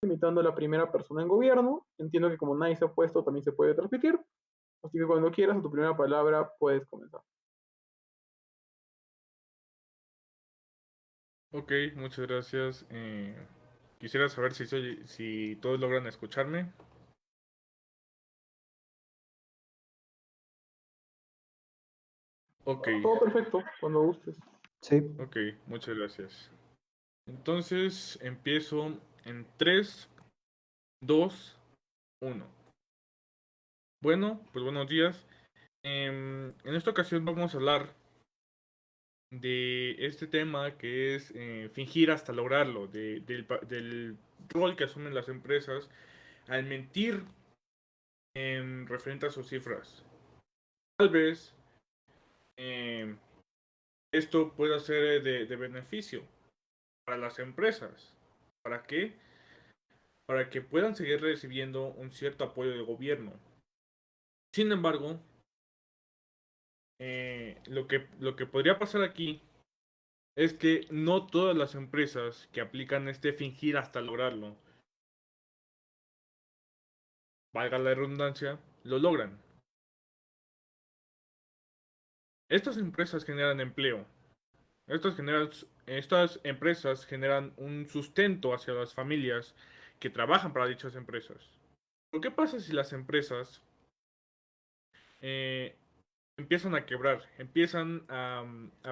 imitando a la primera persona en gobierno. Entiendo que como nadie se ha puesto, también se puede transmitir. Así que cuando quieras, a tu primera palabra, puedes comenzar. Ok, muchas gracias. Quisiera saber si todos logran escucharme. Ok, Todo perfecto, cuando gustes. Sí, ok, muchas gracias. Entonces empiezo en 3, 2, 1. Bueno, pues buenos días. En esta ocasión vamos a hablar de este tema que es fingir hasta lograrlo, del rol que asumen las empresas al mentir en referente a sus cifras. Tal vez em, esto pueda ser de beneficio para las empresas. ¿Para qué? Para que puedan seguir recibiendo un cierto apoyo del gobierno. Sin embargo, lo que podría pasar aquí es que no todas las empresas que aplican este fingir hasta lograrlo, valga la redundancia, lo logran. Estas empresas generan empleo. Estas empresas generan un sustento hacia las familias que trabajan para dichas empresas. ¿Pero qué pasa si las empresas eh, empiezan a quebrar, empiezan a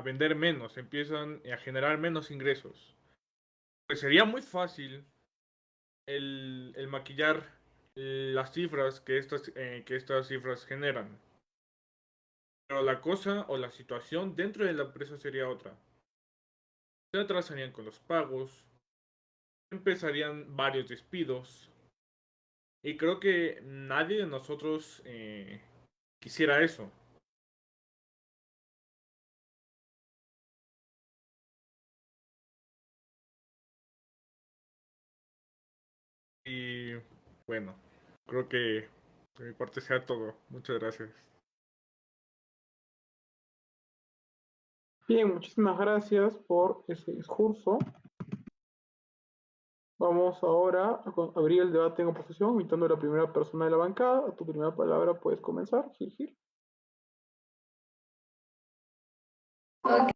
vender menos, empiezan a generar menos ingresos? Pues sería muy fácil el maquillar las cifras que estas cifras generan. Pero la cosa o la situación dentro de la empresa sería otra. Se atrasarían con los pagos, empezarían varios despidos. Y creo que nadie de nosotros quisiera eso. Y bueno, creo que de mi parte sea todo. Muchas gracias. Bien, muchísimas gracias por ese discurso. Vamos ahora a abrir el debate en oposición, invitando a la primera persona de la bancada. A tu primera palabra puedes comenzar, Gil Gil. Ok,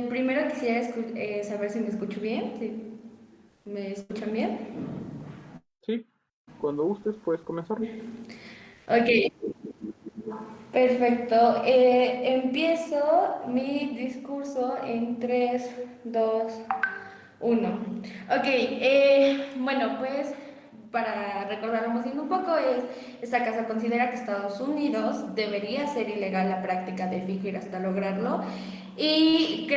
primero quisiera saber si me escucho bien, si me escuchan bien. Sí, cuando gustes puedes comenzar. Ok, perfecto. Empiezo mi discurso en 3, 2, 1. Ok, bueno, pues para recordarnos un poco, esta casa considera que Estados Unidos debería ser ilegal la práctica de fingir hasta lograrlo. Y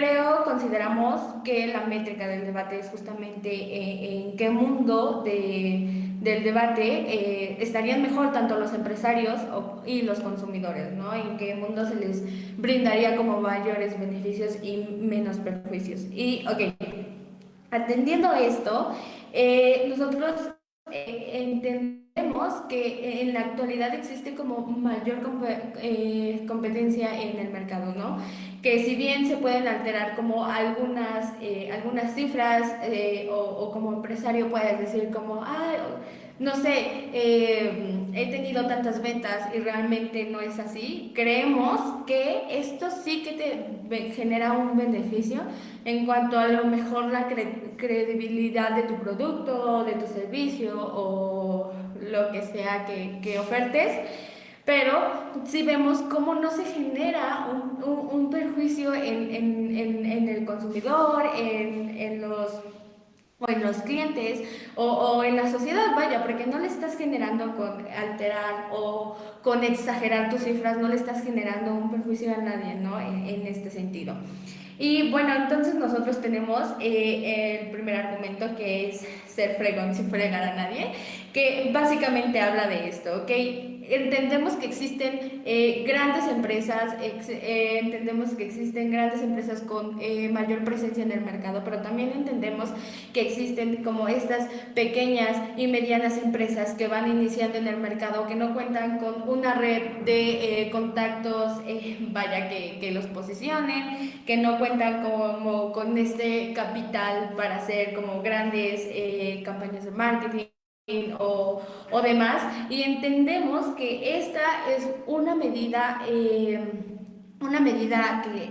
consideramos que la métrica del debate es justamente en qué mundo del debate estarían mejor tanto los empresarios y los consumidores, ¿no? En qué mundo se les brindaría como mayores beneficios y menos perjuicios. Y, ok, atendiendo esto, nosotros entendemos que en la actualidad existe como mayor competencia en el mercado, ¿no? Que si bien se pueden alterar como algunas cifras o como empresario puedes decir como, no sé, he tenido tantas ventas y realmente no es así, creemos que esto sí que te genera un beneficio en cuanto a lo mejor la credibilidad de tu producto, de tu servicio o lo que sea que ofertes, pero si vemos cómo no se genera un perjuicio en el consumidor, o en los clientes o en la sociedad, vaya, porque no le estás generando con alterar o con exagerar tus cifras, no le estás generando un perjuicio a nadie, ¿no? En este sentido. Y bueno, entonces nosotros tenemos el primer argumento que es ser fregón sin fregar a nadie, que básicamente habla de esto, ¿ok? entendemos que existen grandes empresas, entendemos que existen grandes empresas con mayor presencia en el mercado, pero también entendemos que existen como estas pequeñas y medianas empresas que van iniciando en el mercado, que no cuentan con una red de contactos, vaya, que los posicionen, que no cuentan como con este capital para hacer como grandes campañas de marketing o demás, y entendemos que esta es una medida que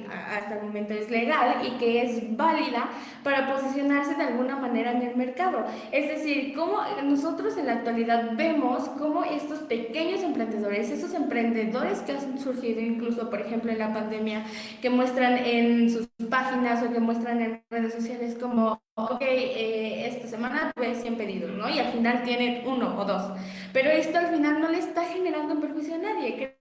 hasta el momento es legal y que es válida para posicionarse de alguna manera en el mercado. Es decir, cómo nosotros en la actualidad vemos cómo estos pequeños emprendedores, esos emprendedores que han surgido incluso, por ejemplo, en la pandemia, que muestran en sus páginas o que muestran en redes sociales como, ok, esta semana tuve 100 pedidos, ¿no? Y al final tienen uno o dos. Pero esto al final no le está generando un perjuicio a nadie.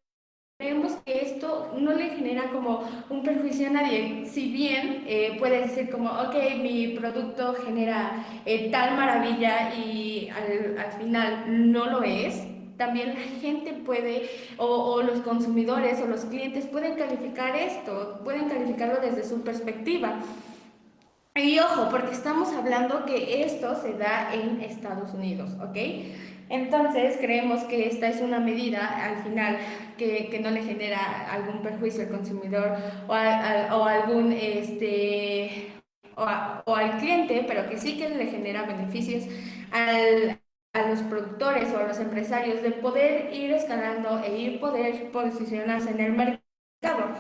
Creemos que esto no le genera como un perjuicio a nadie, si bien puede decir como, ok, mi producto genera tal maravilla y al final no lo es. También la gente puede, o los consumidores o los clientes pueden calificar esto, pueden calificarlo desde su perspectiva. Y ojo, porque estamos hablando que esto se da en Estados Unidos, ¿ok? Entonces creemos que esta es una medida al final que no le genera algún perjuicio al consumidor o algún o al cliente, pero que sí que le genera beneficios a los productores o a los empresarios de poder ir escalando e ir poder posicionarse en el mercado.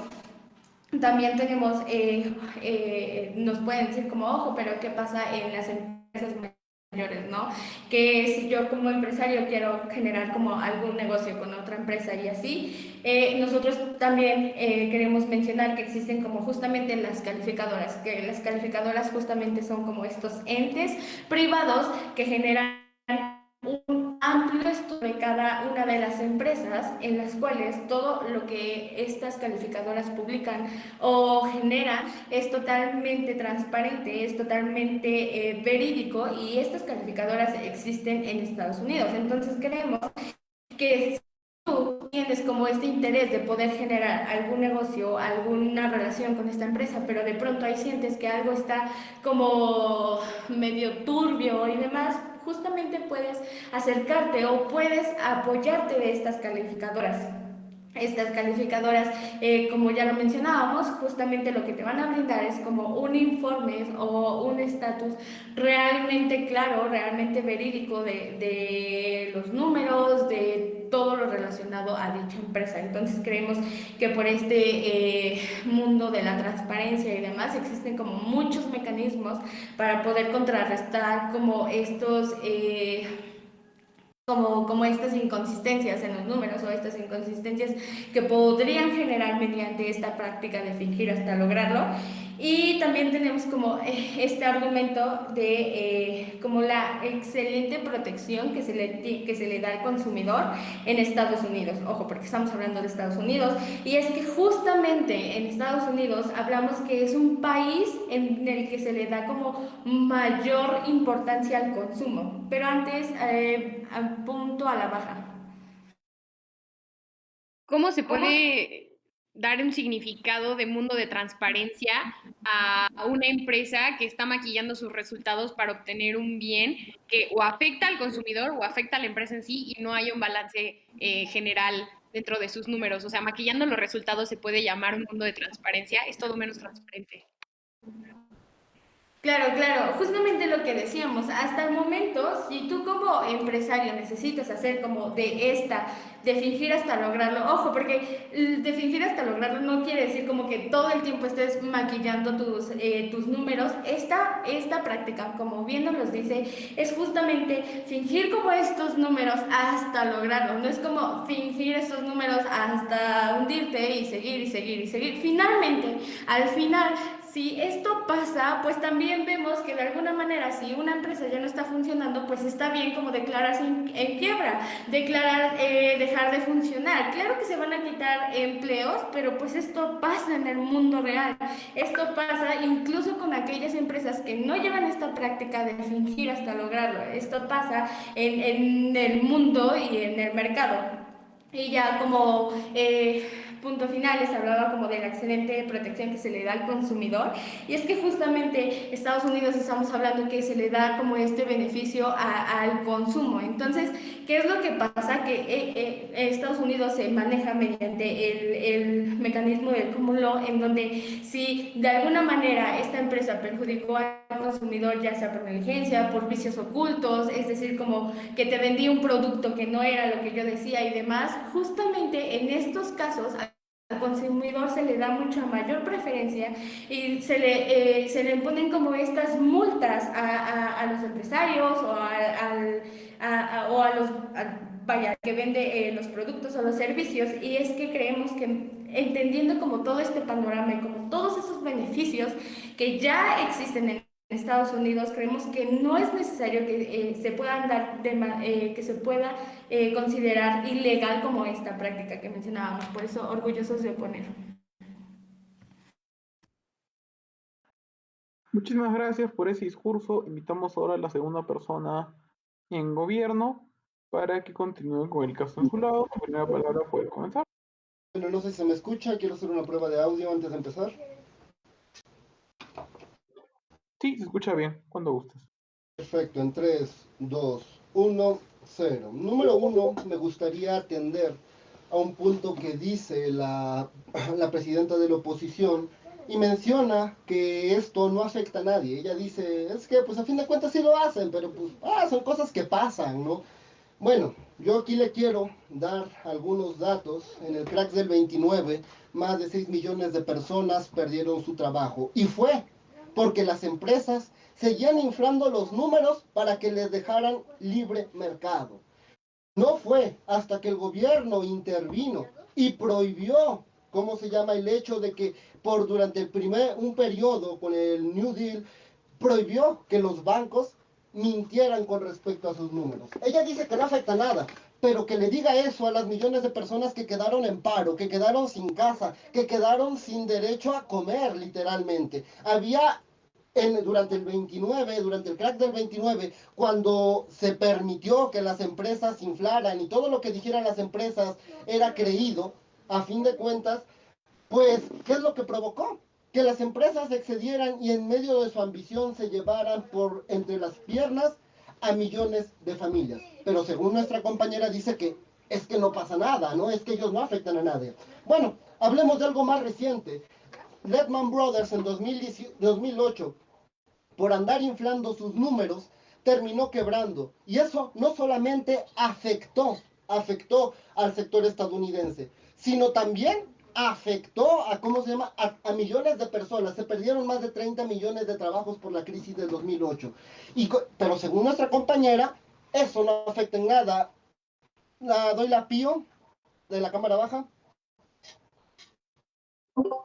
También tenemos, nos pueden decir como, ojo, pero ¿qué pasa en las empresas mayores, no? Que si yo como empresario quiero generar como algún negocio con otra empresa y así, nosotros también queremos mencionar que existen como justamente las calificadoras, que las calificadoras justamente son como estos entes privados que generan un amplio estudio de cada una de las empresas en las cuales todo lo que estas calificadoras publican o generan es totalmente transparente, es totalmente verídico, y estas calificadoras existen en Estados Unidos. Entonces creemos que si tú tienes como este interés de poder generar algún negocio, alguna relación con esta empresa, pero de pronto ahí sientes que algo está como medio turbio y demás, justamente puedes acercarte o puedes apoyarte de estas calificadoras. Estas calificadoras, como ya lo mencionábamos, justamente lo que te van a brindar es como un informe o un estatus realmente claro, realmente verídico de los números, de todo lo relacionado a dicha empresa. Entonces creemos que por este mundo de la transparencia y demás existen como muchos mecanismos para poder contrarrestar como estos... como estas inconsistencias en los números o estas inconsistencias que podrían generar mediante esta práctica de fingir hasta lograrlo. Y también tenemos como este argumento de como la excelente protección que se le da al consumidor en Estados Unidos. Ojo, porque estamos hablando de Estados Unidos, y es que justamente en Estados Unidos hablamos que es un país en el que se le da como mayor importancia al consumo. Pero antes, punto a la baja. ¿Cómo se puede dar un significado de mundo de transparencia a una empresa que está maquillando sus resultados para obtener un bien que o afecta al consumidor o afecta a la empresa en sí y no hay un balance general dentro de sus números? O sea, maquillando los resultados se puede llamar un mundo de transparencia, es todo menos transparente. Claro, claro, justamente lo que decíamos, hasta el momento, si tú como empresario necesitas hacer como de fingir hasta lograrlo, ojo, porque de fingir hasta lograrlo no quiere decir como que todo el tiempo estés maquillando tus números. Esta práctica, como bien nos dice, es justamente fingir como estos números hasta lograrlo, no es como fingir estos números hasta hundirte y seguir y seguir y seguir. Finalmente, al final, si esto pasa, pues también vemos que de alguna manera, si una empresa ya no está funcionando, pues está bien como declararse en quiebra, dejar de funcionar. Claro que se van a quitar empleos, pero pues esto pasa en el mundo real. Esto pasa incluso con aquellas empresas que no llevan esta práctica de fingir hasta lograrlo. Esto pasa en el mundo y en el mercado. Y ya como punto final les hablaba como de la excelente protección que se le da al consumidor. Y es que justamente Estados Unidos estamos hablando que se le da como este beneficio al consumo. Entonces, ¿qué es lo que pasa? Que Estados Unidos se maneja mediante el mecanismo del cúmulo, en donde si de alguna manera esta empresa perjudicó al consumidor, ya sea por negligencia, por vicios ocultos, es decir, como que te vendí un producto que no era lo que yo decía y demás, justamente en estos casos al consumidor se le da mucha mayor preferencia y se le imponen como estas multas a los empresarios o o a los vaya, que vende los productos o los servicios. Y es que creemos que entendiendo como todo este panorama y como todos esos beneficios que ya existen en Estados Unidos, creemos que no es necesario que se puedan dar que se pueda considerar ilegal como esta práctica que mencionábamos. Por eso orgullosos de oponer. Muchísimas gracias por ese discurso. Invitamos ahora a la segunda persona en gobierno para que continúe con el caso en su lado. La primera palabra puede comenzar. Bueno, no sé si se me escucha, quiero hacer una prueba de audio antes de empezar. Sí, se escucha bien, cuando gustes. Perfecto, en 3, 2, 1, 0. Número 1, me gustaría atender a un punto que dice la presidenta de la oposición y menciona que esto no afecta a nadie. Ella dice, es que pues a fin de cuentas sí lo hacen, pero pues son cosas que pasan, ¿no? Bueno, yo aquí le quiero dar algunos datos. En el crack del 29, más de 6 millones de personas perdieron su trabajo. Y fue porque las empresas seguían inflando los números para que les dejaran libre mercado. No fue hasta que el gobierno intervino y prohibió, ¿cómo se llama? El hecho de que durante un periodo con el New Deal, prohibió que los bancos mintieran con respecto a sus números. Ella dice que no afecta nada, pero que le diga eso a las millones de personas que quedaron en paro, que quedaron sin casa, que quedaron sin derecho a comer, literalmente. Había durante el 29, durante el crack del 29, cuando se permitió que las empresas inflaran y todo lo que dijeran las empresas era creído, a fin de cuentas, pues, ¿qué es lo que provocó? Que las empresas excedieran y en medio de su ambición se llevaran por entre las piernas a millones de familias. Pero según nuestra compañera dice que es que no pasa nada, ¿no? Es que ellos no afectan a nadie. Bueno, hablemos de algo más reciente. Lehman Brothers en 2008, por andar inflando sus números, terminó quebrando. Y eso no solamente afectó al sector estadounidense, sino también afectó a millones de personas. Se perdieron más de 30 millones de trabajos por la crisis del 2008. Pero según nuestra compañera, eso no afecta en nada. Doy la pío de la cámara baja.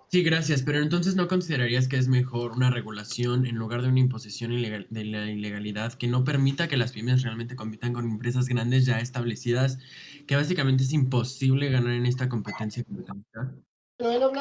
Sí, gracias, pero entonces ¿no considerarías que es mejor una regulación en lugar de una imposición de la ilegalidad que no permita que las pymes realmente compitan con empresas grandes ya establecidas, que básicamente es imposible ganar en esta competencia capitalista? Bueno,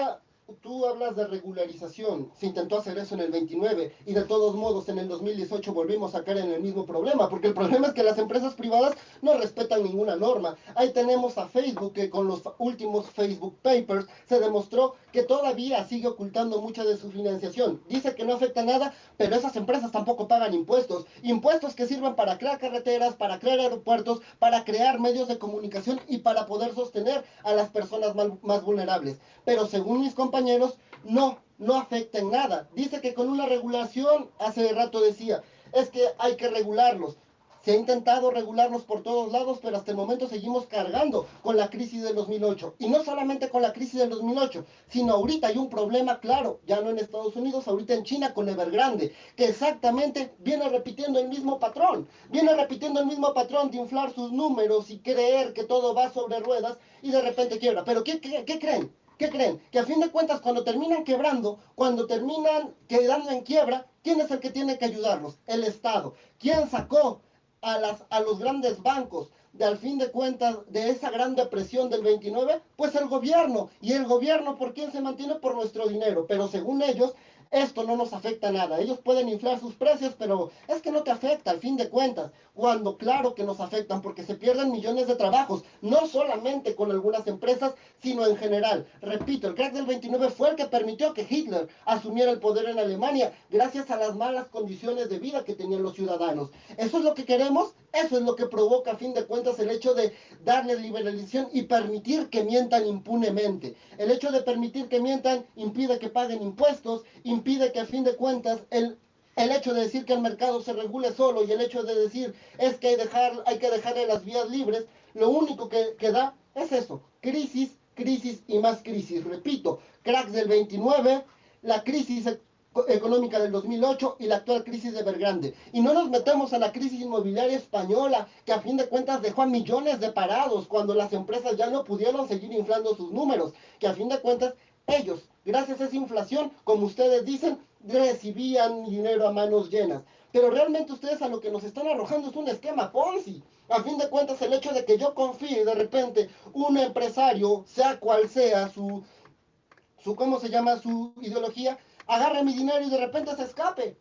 tú hablas de regularización. Se intentó hacer eso en el 29 y de todos modos en el 2018 volvimos a caer en el mismo problema, porque el problema es que las empresas privadas no respetan ninguna norma. Ahí tenemos a Facebook, que con los últimos Facebook Papers se demostró que todavía sigue ocultando mucha de su financiación. Dice que no afecta nada, pero esas empresas tampoco pagan impuestos. Impuestos que sirven para crear carreteras, para crear aeropuertos, para crear medios de comunicación y para poder sostener a las personas más vulnerables. Pero según mis compañeros, no afecta en nada. Dice que con una regulación, hace rato decía, es que hay que regularlos. Se ha intentado regularlos por todos lados, pero hasta el momento seguimos cargando con la crisis del 2008. Y no solamente con la crisis del 2008, sino ahorita hay un problema claro, ya no en Estados Unidos, ahorita en China con Evergrande, que exactamente viene repitiendo el mismo patrón. Viene repitiendo el mismo patrón de inflar sus números y creer que todo va sobre ruedas y de repente quiebra. Pero ¿qué creen? ¿Qué creen? Que a fin de cuentas, cuando terminan quebrando, cuando terminan quedando en quiebra, ¿quién es el que tiene que ayudarlos? El Estado. ¿Quién sacó a los grandes bancos al fin de cuentas de esa gran depresión del 29? Pues el gobierno. ¿Y el gobierno por quién se mantiene? Por nuestro dinero. Pero según ellos, esto no nos afecta nada. Ellos pueden inflar sus precios, pero es que no te afecta al fin de cuentas. Cuando claro que nos afectan, porque se pierden millones de trabajos, no solamente con algunas empresas, sino en general. Repito, el crack del 29 fue el que permitió que Hitler asumiera el poder en Alemania, gracias a las malas condiciones de vida que tenían los ciudadanos. ¿Eso es lo que queremos? Eso es lo que provoca, a fin de cuentas, el hecho de darles liberalización y permitir que mientan impunemente. El hecho de permitir que mientan impide que paguen impuestos, impide que, a fin de cuentas, el hecho de decir que el mercado se regule solo y el hecho de decir es que hay que dejarle las vías libres, lo único que da es eso, crisis, crisis y más crisis. Repito, cracks del 29, la crisis económica del 2008 y la actual crisis de Evergrande. Y no nos metemos a la crisis inmobiliaria española, que a fin de cuentas dejó a millones de parados cuando las empresas ya no pudieron seguir inflando sus números, que a fin de cuentas ellos, gracias a esa inflación, como ustedes dicen, recibían dinero a manos llenas. Pero realmente ustedes a lo que nos están arrojando es un esquema Ponzi. A fin de cuentas, el hecho de que yo confíe de repente un empresario, sea cual sea ¿cómo se llama? Su ideología, agarre mi dinero y de repente se escape.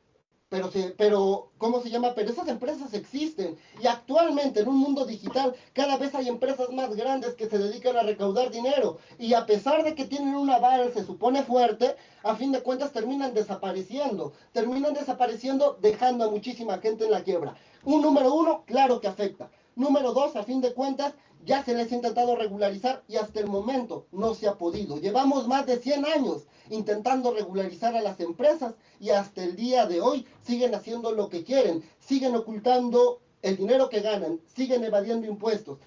¿Cómo se llama? Pero esas empresas existen. Y actualmente en un mundo digital cada vez hay empresas más grandes que se dedican a recaudar dinero. Y a pesar de que tienen un aval, se supone fuerte, a fin de cuentas terminan desapareciendo. Terminan desapareciendo dejando a muchísima gente en la quiebra. Número uno, claro que afecta. Número dos, a fin de cuentas, ya se les ha intentado regularizar y hasta el momento no se ha podido. Llevamos más de 100 años intentando regularizar a las empresas y hasta el día de hoy siguen haciendo lo que quieren, siguen ocultando el dinero que ganan, siguen evadiendo impuestos.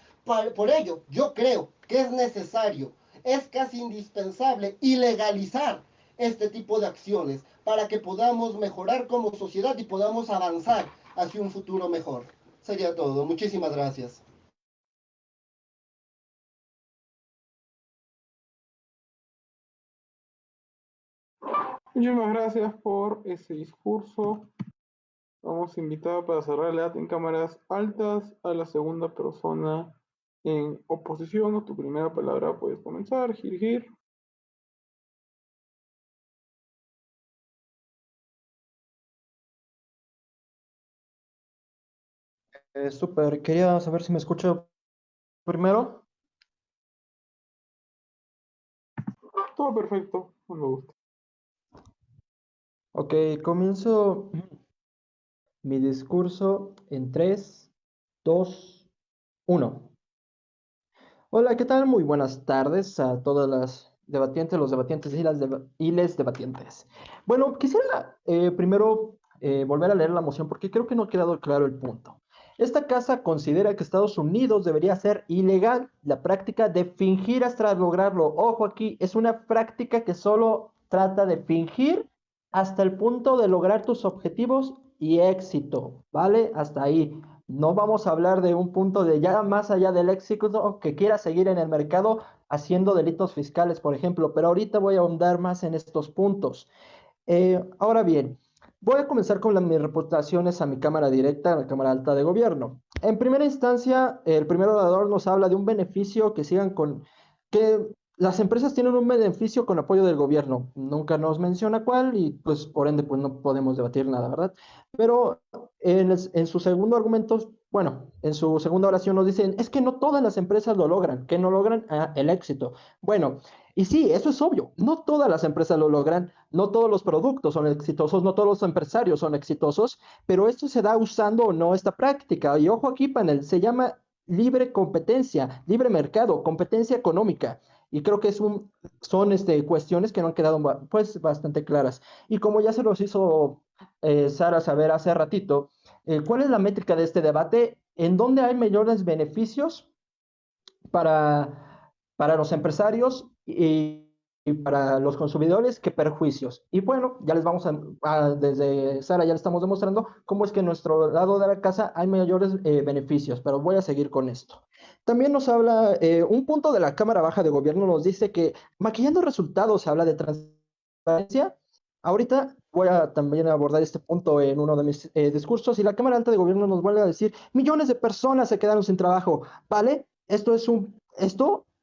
Por ello, yo creo que es necesario, es casi indispensable ilegalizar este tipo de acciones para que podamos mejorar como sociedad y podamos avanzar hacia un futuro mejor. Sería todo. Muchísimas gracias. Muchísimas gracias por ese discurso. Vamos a invitar para cerrar el debate en cámaras altas a la segunda persona en oposición. A tu primera palabra puedes comenzar, Gir. Súper, quería saber si me escucho primero. Todo perfecto, no me gusta. Ok, comienzo mi discurso en 3, 2, 1. Hola, ¿qué tal? Muy buenas tardes a todas las debatientes, los debatientes y les debatientes. Bueno, quisiera primero volver a leer la moción porque creo que no ha quedado claro el punto. Esta casa considera que Estados Unidos debería hacer ilegal la práctica de fingir hasta lograrlo. Ojo aquí, es una práctica que solo trata de fingir hasta el punto de lograr tus objetivos y éxito, ¿vale? Hasta ahí. No vamos a hablar de un punto de ya más allá del éxito que quiera seguir en el mercado haciendo delitos fiscales, por ejemplo, pero ahorita voy a ahondar más en estos puntos. Ahora bien, voy a comenzar con mis reputaciones a mi cámara directa, a la Cámara Alta de Gobierno. En primera instancia, el primer orador nos habla de un beneficio que las empresas tienen un beneficio con apoyo del gobierno. Nunca nos menciona cuál y pues por ende pues no podemos debatir nada, ¿verdad? Pero en su segundo argumento, bueno, en su segunda oración nos dicen, es que no todas las empresas lo logran, que no logran el éxito. Bueno, y sí, eso es obvio, no todas las empresas lo logran, no todos los productos son exitosos, no todos los empresarios son exitosos, pero esto se da usando o no esta práctica. Y ojo aquí, panel, se llama libre competencia, libre mercado, competencia económica. Y creo que son cuestiones que no han quedado pues, bastante claras. Y como ya se los hizo Sara saber hace ratito, ¿cuál es la métrica de este debate? ¿En dónde hay mayores beneficios para los empresarios y para los consumidores que perjuicios? Y bueno, ya les vamos desde Sara ya le estamos demostrando cómo es que en nuestro lado de la casa hay mayores beneficios, pero voy a seguir con esto. También nos habla, un punto de la Cámara Baja de Gobierno nos dice que maquillando resultados se habla de transparencia. Ahorita voy a también abordar este punto en uno de mis discursos y la Cámara Alta de Gobierno nos vuelve a decir, millones de personas se quedaron sin trabajo, ¿vale?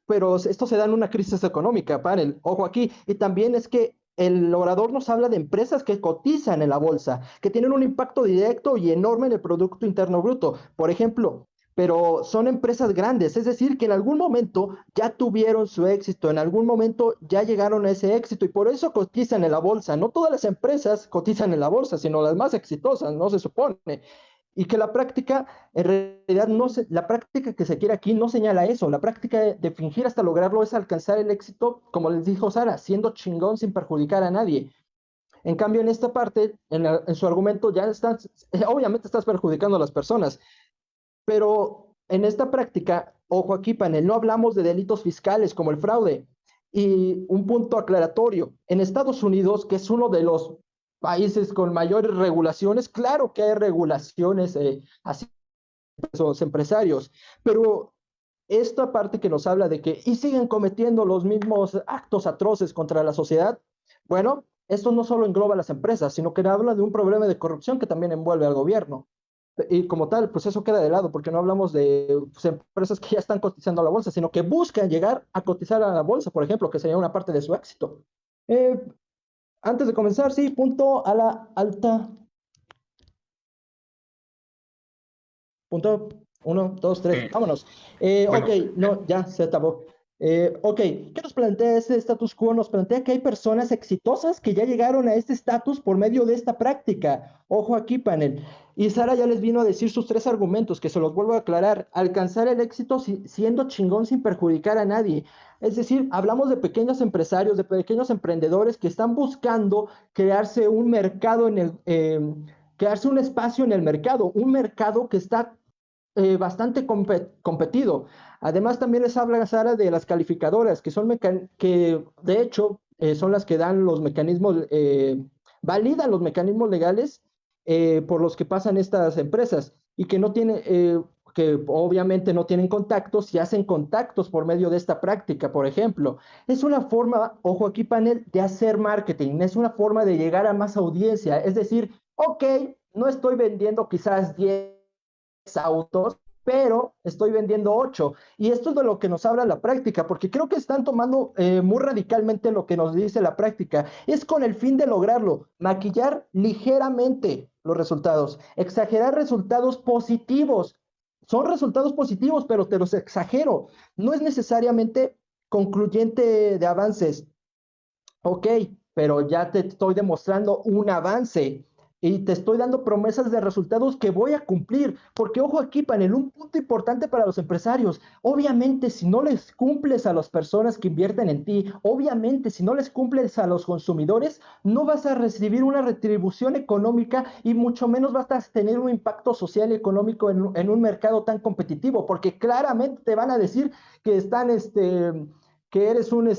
Pero esto se da en una crisis económica, panel, ojo aquí, y también es que el orador nos habla de empresas que cotizan en la bolsa, que tienen un impacto directo y enorme en el Producto Interno Bruto, por ejemplo, pero son empresas grandes, es decir, que en algún momento ya tuvieron su éxito, en algún momento ya llegaron a ese éxito y por eso cotizan en la bolsa. No todas las empresas cotizan en la bolsa, sino las más exitosas, no se supone. Y que la práctica, en realidad, la práctica que se quiere aquí no señala eso. La práctica de fingir hasta lograrlo es alcanzar el éxito, como les dijo Sara, siendo chingón sin perjudicar a nadie. En cambio, en esta parte, en su argumento, ya estás, obviamente estás perjudicando a las personas, pero en esta práctica, ojo aquí, panel, no hablamos de delitos fiscales como el fraude. Y un punto aclaratorio, en Estados Unidos, que es uno de los países con mayores regulaciones, claro que hay regulaciones así los empresarios, pero esta parte que nos habla de que y siguen cometiendo los mismos actos atroces contra la sociedad, bueno, esto no solo engloba a las empresas, sino que habla de un problema de corrupción que también envuelve al gobierno. Y como tal, pues eso queda de lado, porque no hablamos de pues, empresas que ya están cotizando a la bolsa, sino que buscan llegar a cotizar a la bolsa, por ejemplo, que sería una parte de su éxito. Antes de comenzar, sí, punto a la alta. Punto. 1, 2, 3, vámonos. Bueno, Ok, no, ya se acabó. Ok, ¿qué nos plantea este status quo? Nos plantea que hay personas exitosas que ya llegaron a este estatus por medio de esta práctica. Ojo aquí, panel. Y Sara ya les vino a decir sus 3 argumentos, que se los vuelvo a aclarar. Alcanzar el éxito siendo chingón sin perjudicar a nadie. Es decir, hablamos de pequeños empresarios, de pequeños emprendedores que están buscando crearse un mercado crearse un espacio en el mercado, un mercado que está bastante competido. Además, también les habla Sara de las calificadoras, que son que de hecho son las que dan los mecanismos, validan los mecanismos legales por los que pasan estas empresas y que no tienen, que obviamente no tienen contactos y hacen contactos por medio de esta práctica, por ejemplo. Es una forma, ojo aquí panel, de hacer marketing, es una forma de llegar a más audiencia, es decir, ok, no estoy vendiendo quizás 10 autos, pero estoy vendiendo 8. Y esto es de lo que nos habla la práctica, porque creo que están tomando muy radicalmente lo que nos dice la práctica. Es con el fin de lograrlo, maquillar ligeramente los resultados, exagerar resultados positivos. Son resultados positivos, pero te los exagero. No es necesariamente concluyente de avances. Ok, pero ya te estoy demostrando un avance y te estoy dando promesas de resultados que voy a cumplir. Porque ojo aquí, panel, un punto importante para los empresarios. Obviamente, si no les cumples a las personas que invierten en ti, obviamente, si no les cumples a los consumidores, no vas a recibir una retribución económica y mucho menos vas a tener un impacto social y económico en un mercado tan competitivo, porque claramente te van a decir que están, que eres un,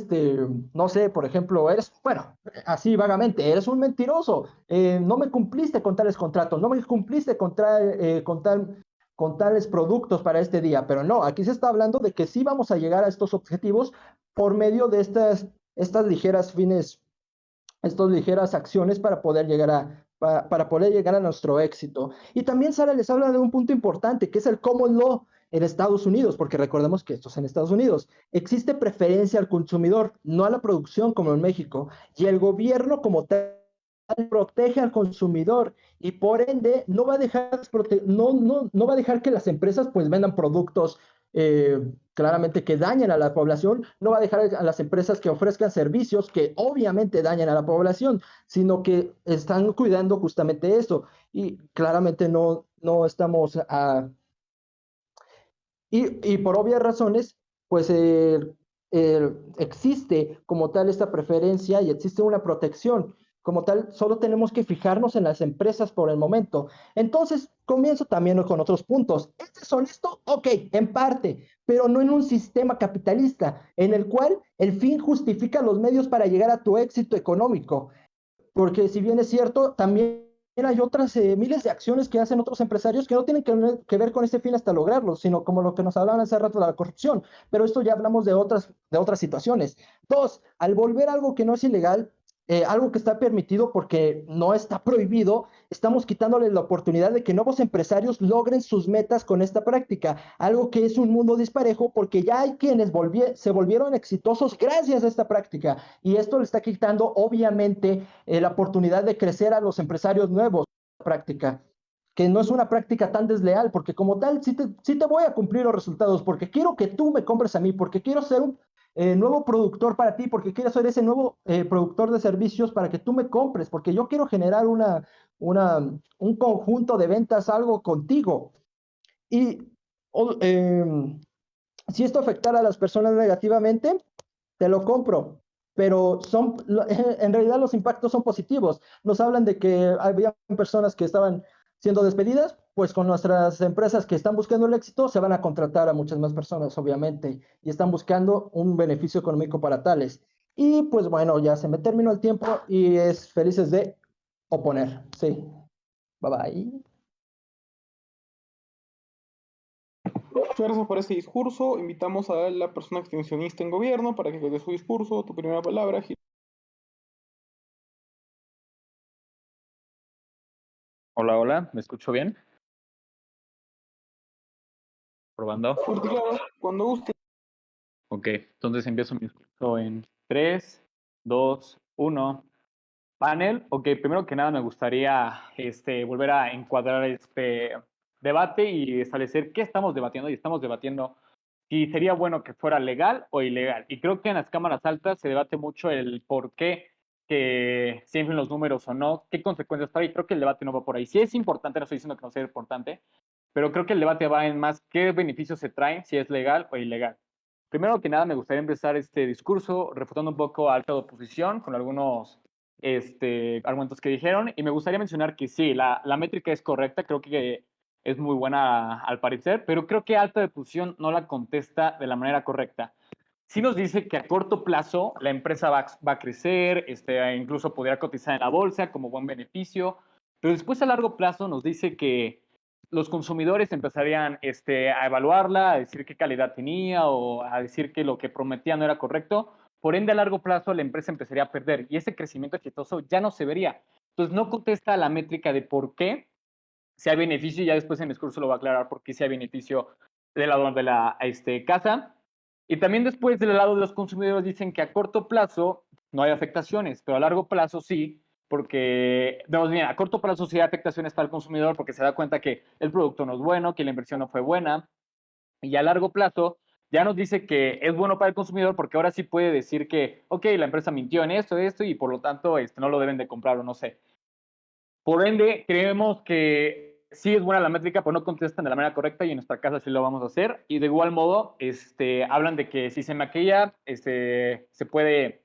no sé, por ejemplo, eres, bueno, así vagamente, eres un mentiroso, no me cumpliste con tales contratos, no me cumpliste con tales productos para este día, pero no, aquí se está hablando de que sí vamos a llegar a estos objetivos por medio de estas ligeras fines, estas ligeras acciones para poder llegar para poder llegar a nuestro éxito. Y también Sara les habla de un punto importante, que es el common law en Estados Unidos, porque recordemos que esto es en Estados Unidos. Existe preferencia al consumidor, no a la producción como en México, y el gobierno como tal protege al consumidor y por ende no va a dejar, no va a dejar que las empresas pues vendan productos claramente que dañen a la población, no va a dejar a las empresas que ofrezcan servicios que obviamente dañan a la población, sino que están cuidando justamente eso y claramente no estamos y por obvias razones, pues existe como tal esta preferencia y existe una protección. Como tal, solo tenemos que fijarnos en las empresas por el momento. Entonces, comienzo también con otros puntos. ¿Este es honesto? Ok, en parte, pero no en un sistema capitalista, en el cual el fin justifica los medios para llegar a tu éxito económico. Porque si bien es cierto, también hay otras miles de acciones que hacen otros empresarios que no tienen que ver con este fin hasta lograrlo, sino como lo que nos hablaban hace rato de la corrupción. Pero esto ya hablamos de otras situaciones. 2, al volver algo que no es ilegal, algo que está permitido porque no está prohibido, estamos quitándole la oportunidad de que nuevos empresarios logren sus metas con esta práctica, algo que es un mundo disparejo porque ya hay quienes se volvieron exitosos gracias a esta práctica y esto le está quitando obviamente la oportunidad de crecer a los empresarios nuevos. Práctica que no es una práctica tan desleal, porque como tal, sí te voy a cumplir los resultados, porque quiero que tú me compres a mí, porque quiero ser un nuevo productor para ti, porque quiero ser ese nuevo productor de servicios para que tú me compres, porque yo quiero generar una, un conjunto de ventas, algo contigo. Y o, si esto afectara a las personas negativamente, te lo compro. Pero en realidad los impactos son positivos. Nos hablan de que había personas que estaban siendo despedidas, pues con nuestras empresas que están buscando el éxito se van a contratar a muchas más personas, obviamente, y están buscando un beneficio económico para tales. Y pues bueno, ya se me terminó el tiempo y es felices de oponer. Sí. Bye bye. Muchas gracias por este discurso. Invitamos a la persona extensionista en gobierno para que dé su discurso. Tu primera palabra, Gil. Hola, hola, ¿me escucho bien? Probando. Fuerte y claro, cuando guste. Ok, entonces empiezo mi discurso en 3, 2, 1. Panel, ok, primero que nada me gustaría volver a encuadrar este debate y establecer qué estamos debatiendo. Y estamos debatiendo si sería bueno que fuera legal o ilegal. Y creo que en las cámaras altas se debate mucho el por qué, que si influyen los números o no, qué consecuencias trae. Y creo que el debate no va por ahí. Sí es importante, no estoy diciendo que no sea importante, pero creo que el debate va en más qué beneficios se traen, si es legal o ilegal. Primero que nada, me gustaría empezar este discurso refutando un poco a la oposición con algunos argumentos que dijeron, y me gustaría mencionar que sí, la métrica es correcta, creo que es muy buena al parecer, pero creo que alta oposición no la contesta de la manera correcta. Sí nos dice que a corto plazo la empresa va a crecer, incluso podría cotizar en la bolsa como buen beneficio, pero después a largo plazo nos dice que los consumidores empezarían a evaluarla, a decir qué calidad tenía o a decir que lo que prometía no era correcto. Por ende, a largo plazo la empresa empezaría a perder y ese crecimiento exitoso ya no se vería. Entonces, no contesta la métrica de por qué si hay beneficio, y ya después en el discurso lo va a aclarar por qué si hay beneficio del lado de la casa. Y también después del lado de los consumidores dicen que a corto plazo no hay afectaciones, pero a largo plazo sí, porque, vamos bien, a corto plazo sí hay afectaciones para el consumidor porque se da cuenta que el producto no es bueno, que la inversión no fue buena, y a largo plazo ya nos dice que es bueno para el consumidor porque ahora sí puede decir que, ok, la empresa mintió en esto, y por lo tanto no lo deben de comprar o no sé. Por ende, creemos que sí es buena la métrica, pero no contestan de la manera correcta y en nuestra casa sí lo vamos a hacer. Y de igual modo, hablan de que si se maquilla, se puede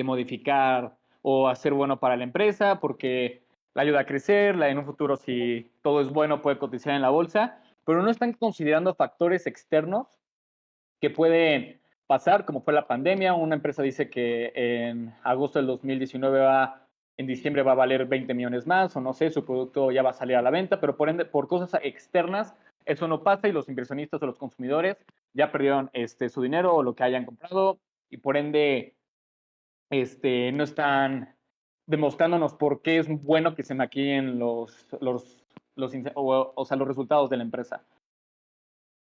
modificar o hacer bueno para la empresa porque la ayuda a crecer, en un futuro si todo es bueno puede cotizar en la bolsa, pero no están considerando factores externos que pueden pasar, como fue la pandemia. Una empresa dice que en agosto del 2019 en diciembre va a valer 20 millones más, o no sé, su producto ya va a salir a la venta, pero por ende, por cosas externas, eso no pasa y los inversionistas o los consumidores ya perdieron su dinero o lo que hayan comprado y por ende no están demostrándonos por qué es bueno que se maquillen o sea, los resultados de la empresa.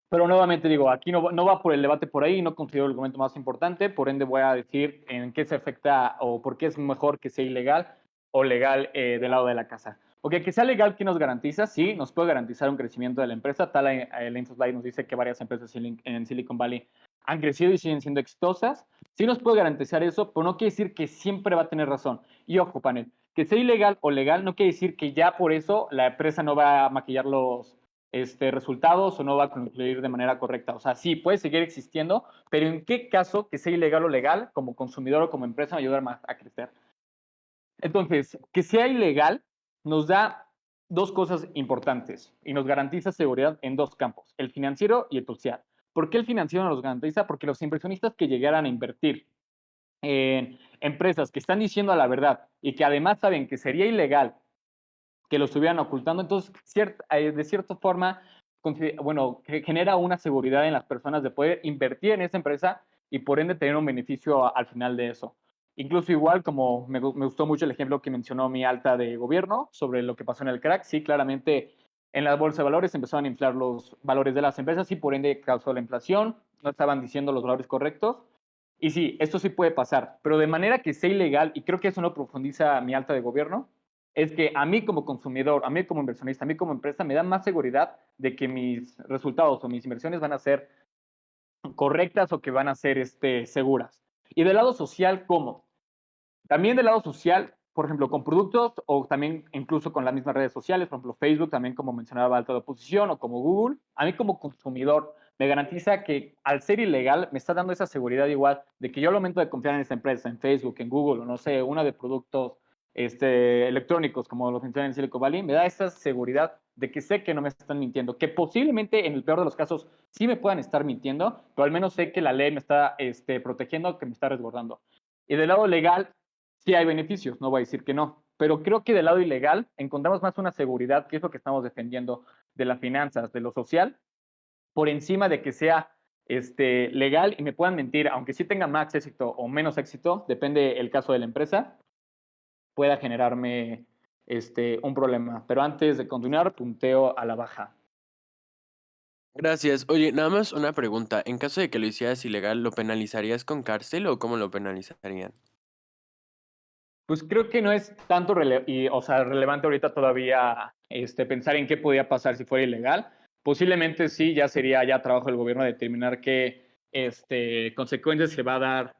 Pero nuevamente digo, aquí no va por el debate por ahí, no considero el argumento más importante, por ende voy a decir en qué se afecta o por qué es mejor que sea ilegal o legal del lado de la casa. Ok, que sea legal, ¿qué nos garantiza? Sí, nos puede garantizar un crecimiento de la empresa. Tal, el Infoslide nos dice que varias empresas en Silicon Valley han crecido y siguen siendo exitosas. Sí nos puede garantizar eso, pero no quiere decir que siempre va a tener razón. Y ojo, panel, que sea ilegal o legal no quiere decir que ya por eso la empresa no va a maquillar los resultados o no va a concluir de manera correcta. O sea, sí, puede seguir existiendo, pero ¿en qué caso que sea ilegal o legal, como consumidor o como empresa, me ayudar más a crecer? Entonces, que sea ilegal nos da dos cosas importantes y nos garantiza seguridad en dos campos, el financiero y el social. ¿Por qué el financiero nos garantiza? Porque los inversionistas que llegaran a invertir en empresas que están diciendo la verdad y que además saben que sería ilegal que lo estuvieran ocultando, entonces de cierta forma, bueno, genera una seguridad en las personas de poder invertir en esa empresa y por ende tener un beneficio al final de eso. Incluso igual, como me gustó mucho el ejemplo que mencionó mi alta de gobierno sobre lo que pasó en el crack, sí, claramente en la bolsa de valores empezaron a inflar los valores de las empresas y por ende causó la inflación, no estaban diciendo los valores correctos. Y sí, esto sí puede pasar, pero de manera que sea ilegal, y creo que eso no profundiza mi alta de gobierno, es que a mí como consumidor, a mí como inversionista, a mí como empresa, me da más seguridad de que mis resultados o mis inversiones van a ser correctas o que van a ser seguras. Y del lado social, ¿cómo? También del lado social, por ejemplo, con productos o también incluso con las mismas redes sociales, por ejemplo, Facebook, también como mencionaba alta de oposición o como Google, a mí como consumidor me garantiza que al ser ilegal me está dando esa seguridad igual de que yo al momento de confiar en esta empresa, en Facebook, en Google o no sé, una de productos electrónicos como los mencioné en Silicon Valley, me da esa seguridad de que sé que no me están mintiendo, que posiblemente en el peor de los casos sí me puedan estar mintiendo, pero al menos sé que la ley me está protegiendo, que me está resguardando. Y del lado legal, sí hay beneficios, no voy a decir que no, pero creo que del lado ilegal encontramos más una seguridad, que es lo que estamos defendiendo de las finanzas, de lo social, por encima de que sea legal y me puedan mentir, aunque sí tenga más éxito o menos éxito, depende el caso de la empresa, pueda generarme un problema. Pero antes de continuar, punteo a la baja. Gracias. Oye, nada más una pregunta. En caso de que lo hicieras ilegal, ¿lo penalizarías con cárcel o cómo lo penalizarían? Pues creo que no es tanto relevante ahorita todavía pensar en qué podía pasar si fuera ilegal. Posiblemente sí, ya sería ya trabajo del gobierno determinar qué consecuencias se va a dar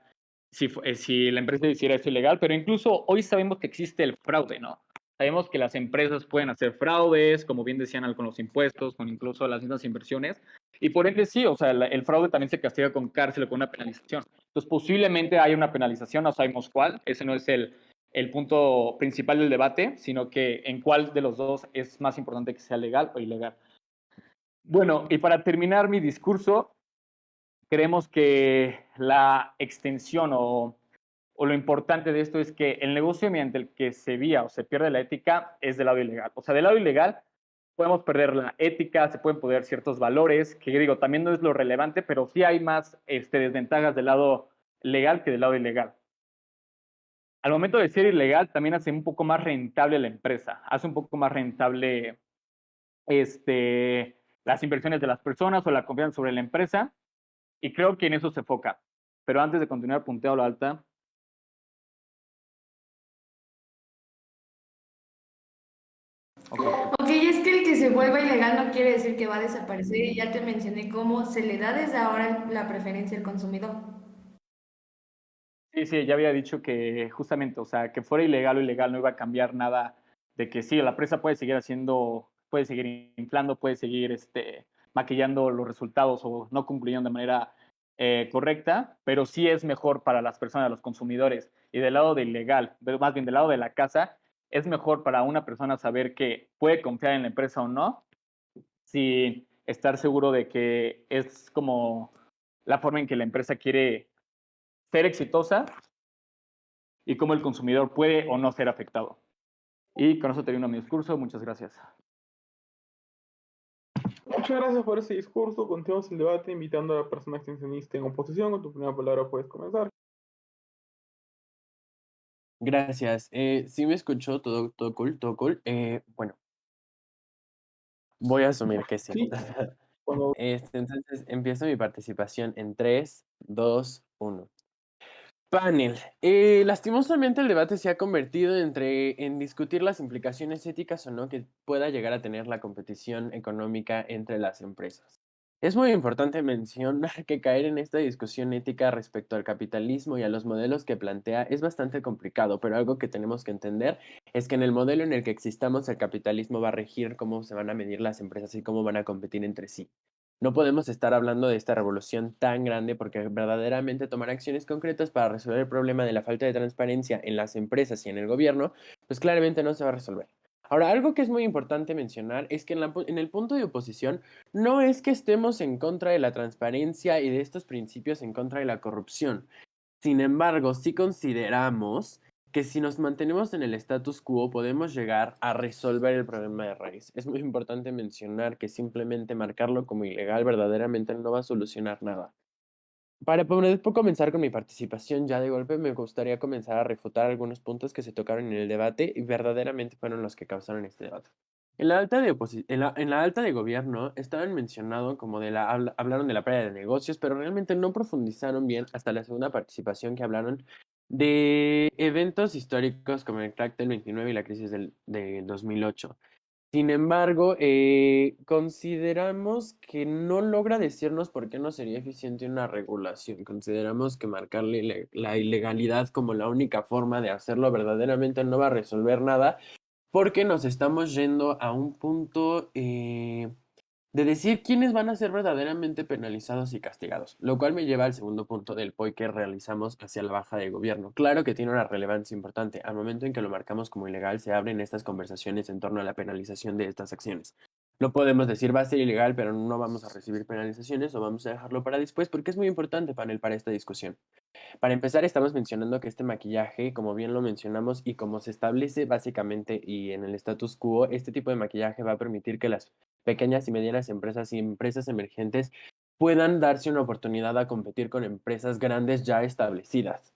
si la empresa hiciera esto ilegal, pero incluso hoy sabemos que existe el fraude, ¿no? Sabemos que las empresas pueden hacer fraudes, como bien decían, con los impuestos, con incluso las mismas inversiones, y por ende sí, o sea, el fraude también se castiga con cárcel o con una penalización. Entonces posiblemente hay una penalización, no sabemos cuál, ese no es el punto principal del debate, sino que en cuál de los dos es más importante que sea legal o ilegal. Bueno, y para terminar mi discurso, creemos que la extensión o lo importante de esto es que el negocio mediante el que se vía o se pierde la ética es del lado ilegal. O sea, del lado ilegal podemos perder la ética, se pueden perder ciertos valores, que digo, también no es lo relevante, pero sí hay más desventajas del lado legal que del lado ilegal. Al momento de ser ilegal, también hace un poco más rentable la empresa, hace un poco más rentable las inversiones de las personas o la confianza sobre la empresa, y creo que en eso se enfoca. Pero antes de continuar, punteo a la alta. Ok, es que el que se vuelva ilegal no quiere decir que va a desaparecer y ya te mencioné cómo se le da desde ahora la preferencia al consumidor. Sí, ya había dicho que justamente, o sea, que fuera ilegal o ilegal no iba a cambiar nada de que sí, la empresa puede seguir haciendo, puede seguir inflando, puede seguir maquillando los resultados o no concluyendo de manera correcta, pero sí es mejor para las personas, los consumidores. Y del lado de ilegal, más bien del lado de la casa, es mejor para una persona saber que puede confiar en la empresa o no, sin estar seguro de que es como la forma en que la empresa quiere ser exitosa y cómo el consumidor puede o no ser afectado. Y con eso termino mi discurso. Muchas gracias. Muchas gracias por ese discurso. Continuamos el debate invitando a la persona extensionista en oposición. Con tu primera palabra puedes comenzar. Gracias. Sí me escuchó todo cool, todo cool. Bueno, voy a asumir que sí. Sí, cuando Entonces empiezo mi participación en 3, 2, 1. Panel. Lastimosamente el debate se ha convertido en discutir las implicaciones éticas o no que pueda llegar a tener la competición económica entre las empresas. Es muy importante mencionar que caer en esta discusión ética respecto al capitalismo y a los modelos que plantea es bastante complicado, pero algo que tenemos que entender es que en el modelo en el que existamos el capitalismo va a regir cómo se van a medir las empresas y cómo van a competir entre sí. No podemos estar hablando de esta revolución tan grande porque verdaderamente tomar acciones concretas para resolver el problema de la falta de transparencia en las empresas y en el gobierno, pues claramente no se va a resolver. Ahora, algo que es muy importante mencionar es que en el punto de oposición no es que estemos en contra de la transparencia y de estos principios en contra de la corrupción. Sin embargo, sí consideramos que si nos mantenemos en el status quo podemos llegar a resolver el problema de raíz. Es muy importante mencionar que simplemente marcarlo como ilegal verdaderamente no va a solucionar nada. Para poder comenzar con mi participación ya de golpe, me gustaría comenzar a refutar algunos puntos que se tocaron en el debate y verdaderamente fueron los que causaron este debate. En la alta en la alta de gobierno estaban mencionado como hablaron de la pérdida de negocios, pero realmente no profundizaron bien hasta la segunda participación que hablaron de eventos históricos como el crack del 29 y la crisis de 2008. Sin embargo, consideramos que no logra decirnos por qué no sería eficiente una regulación. Consideramos que marcarle la ilegalidad como la única forma de hacerlo verdaderamente no va a resolver nada, porque nos estamos yendo a un punto de decir quiénes van a ser verdaderamente penalizados y castigados, lo cual me lleva al segundo punto del POI que realizamos hacia la baja de gobierno. Claro que tiene una relevancia importante. Al momento en que lo marcamos como ilegal, se abren estas conversaciones en torno a la penalización de estas acciones. No podemos decir va a ser ilegal, pero no vamos a recibir penalizaciones o vamos a dejarlo para después porque es muy importante, panel, para esta discusión. Para empezar, estamos mencionando que este maquillaje, como bien lo mencionamos y como se establece básicamente y en el status quo, este tipo de maquillaje va a permitir que las pequeñas y medianas empresas y empresas emergentes puedan darse una oportunidad a competir con empresas grandes ya establecidas.